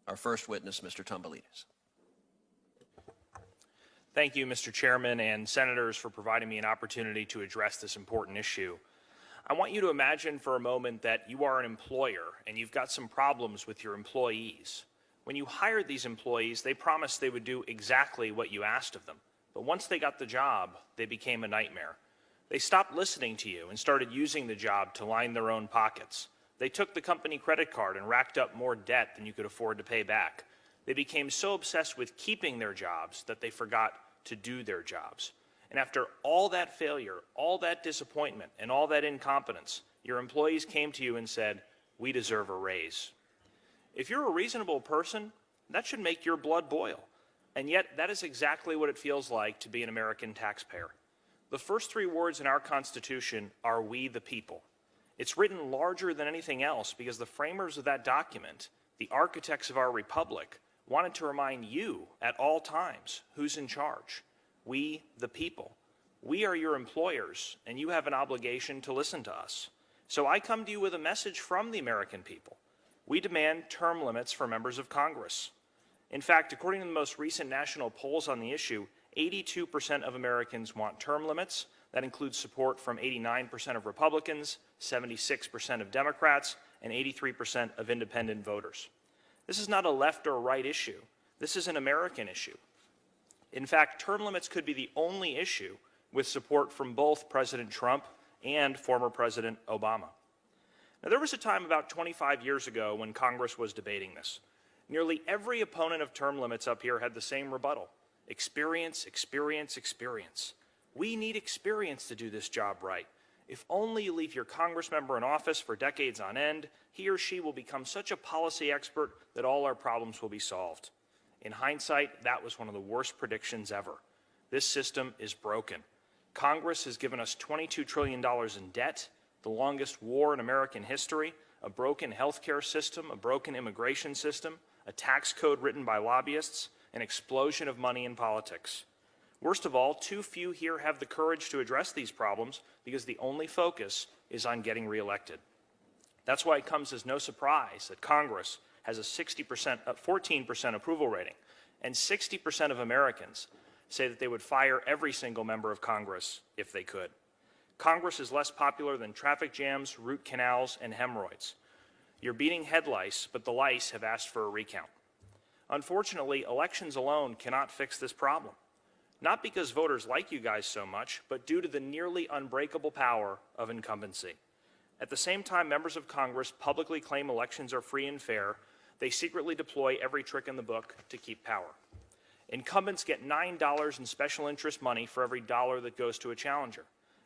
Our first witness, Mr. Tomboulides. Thank you, Mr. Chairman and Senators, for providing me an opportunity to address this important issue. I want you to imagine for a moment that you are an employer and you've got some problems with your employees. When you hired these employees, they promised they would do exactly what you asked of them. But once they got the job, they became a nightmare. They stopped listening to you and started using the job to line their own pockets. They took the company credit card and racked up more debt than you could afford to pay back. They became so obsessed with keeping their jobs that they forgot to do their jobs. And after all that failure, all that disappointment, and all that incompetence, your employees came to you and said, "We deserve a raise." If you're a reasonable person, that should make your blood boil. And yet, that is exactly what it feels like to be an American taxpayer. The first three words in our Constitution are "we the people." It's written larger than anything else because the framers of that document, the architects of our republic, wanted to remind you at all times who's in charge. We the people. We are your employers, and you have an obligation to listen to us. So I come to you with a message from the American people. We demand term limits for members of Congress. In fact, according to the most recent national polls on the issue, 82% of Americans want term limits. That includes support from 89% of Republicans, 76% of Democrats, and 83% of independent voters. This is not a left or right issue. This is an American issue. In fact, term limits could be the only issue with support from both President Trump and former President Obama. Now, there was a time about 25 years ago when Congress was debating this. Nearly every opponent of term limits up here had the same rebuttal: experience, experience, experience. We need experience to do this job right. If only you leave your Congress member in office for decades on end, he or she will become such a policy expert that all our problems will be solved. In hindsight, that was one of the worst predictions ever. This system is broken. Congress has given us $22 trillion in debt, the longest war in American history, a broken healthcare system, a broken immigration system, a tax code written by lobbyists, an explosion of money in politics. Worst of all, too few here have the courage to address these problems because the only focus is on getting reelected. That's why it comes as no surprise that Congress has a 14% approval rating, and 60% of Americans say that they would fire every single member of Congress if they could. Congress is less popular than traffic jams, root canals, and hemorrhoids. You're beating head lice, but the lice have asked for a recount. Unfortunately, elections alone cannot fix this problem. Not because voters like you guys so much, but due to the nearly unbreakable power of incumbency. At the same time members of Congress publicly claim elections are free and fair, they secretly deploy every trick in the book to keep power. Incumbents get $9 in special interest money for every dollar that goes to a challenger.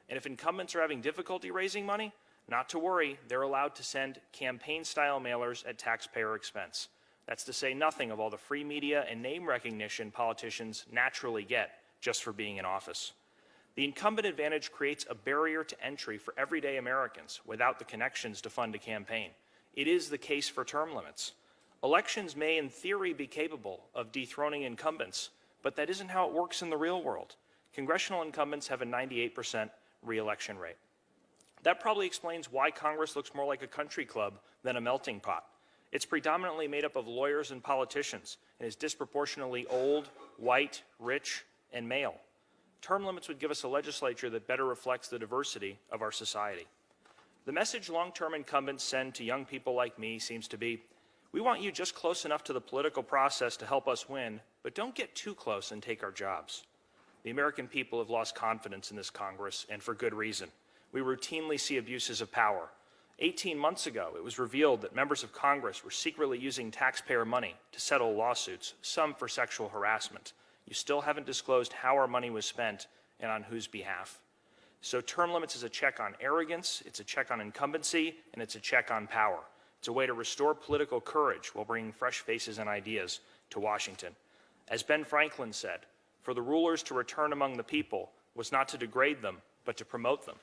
And if incumbents are having difficulty raising money, not to worry, they're allowed to send campaign-style mailers at taxpayer expense. That's to say nothing of all the free media and name recognition politicians naturally get just for being in office. The incumbent advantage creates a barrier to entry for everyday Americans without the connections to fund a campaign. It is the case for term limits. Elections may, in theory, be capable of dethroning incumbents, but that isn't how it works in the real world. Congressional incumbents have a 98% re-election rate. That probably explains why Congress looks more like a country club than a melting pot. It's predominantly made up of lawyers and politicians, and is disproportionately old, white, rich, and male. Term limits would give us a legislature that better reflects the diversity of our society. The message long-term incumbents send to young people like me seems to be, we want you just close enough to the political process to help us win, but don't get too close and take our jobs. The American people have lost confidence in this Congress, and for good reason. We routinely see abuses of power. 18 months ago, it was revealed that members of Congress were secretly using taxpayer money to settle lawsuits, some for sexual harassment. You still haven't disclosed how our money was spent and on whose behalf. So term limits is a check on arrogance, it's a check on incumbency, and it's a check on power. It's a way to restore political courage while bringing fresh faces and ideas to Washington. As Ben Franklin said, for the rulers to return among the people was not to degrade them, but to promote them.